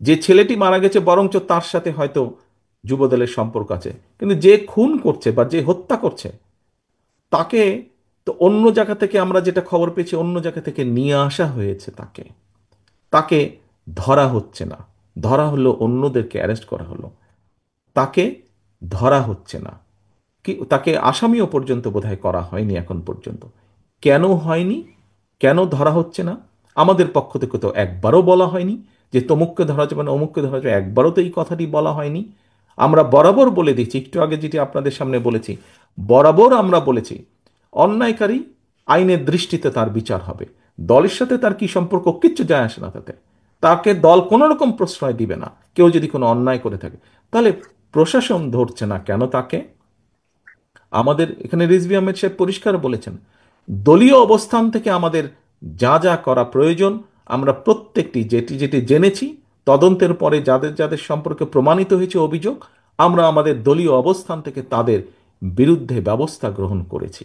যে ছেলেটি মারা গেছে বরঞ্চ তার সাথে হয়তো যুবদলের সম্পর্ক আছে, কিন্তু যে খুন করছে বা যে হত্যা করছে তাকে তো অন্য জায়গা থেকে, আমরা যেটা খবর পেয়েছি, অন্য জায়গা থেকে নিয়ে আসা হয়েছে। তাকে তাকে ধরা হচ্ছে না। ধরা হলো, অন্যদেরকে অ্যারেস্ট করা হলো, তাকে ধরা হচ্ছে না। কি, তাকে আসামিও পর্যন্ত বোধহয় করা হয়নি এখন পর্যন্ত। কেন হয়নি? কেন ধরা হচ্ছে না? আমাদের পক্ষ থেকে তো একবারও বলা হয়নি যে তমুককে ধরা যাবে না, অমুককে ধরা যাবে, একবারও তো এই কথাটি বলা হয়নি। আমরা বরাবর বলে দিচ্ছি, একটু আগে যেটি আপনাদের সামনে বলেছি, বরাবর আমরা বলেছি অন্যায়কারী আইনের দৃষ্টিতে তার বিচার হবে। দলের সাথে তার কি সম্পর্ক, কিচ্ছু যায় আসে না তাতে। তাকে দল কোনো রকম প্রশ্রয় দিবে না। কেউ যদি কোনো অন্যায় করে থাকে, তাহলে প্রশাসন ধরছে না কেন তাকে? আমাদের এখানে রিজভী আহমেদ সাহেব পরিষ্কার বলেছেন, দলীয় অবস্থান থেকে আমাদের যা যা করা প্রয়োজন, আমরা প্রত্যেকটি যেটি যেটি জেনেছি, তদন্তের পরে যাদের যাদের সম্পর্কে প্রমাণিত হয়েছে অভিযোগ, আমরা আমাদের দলীয় অবস্থান থেকে তাদের বিরুদ্ধে ব্যবস্থা গ্রহণ করেছি।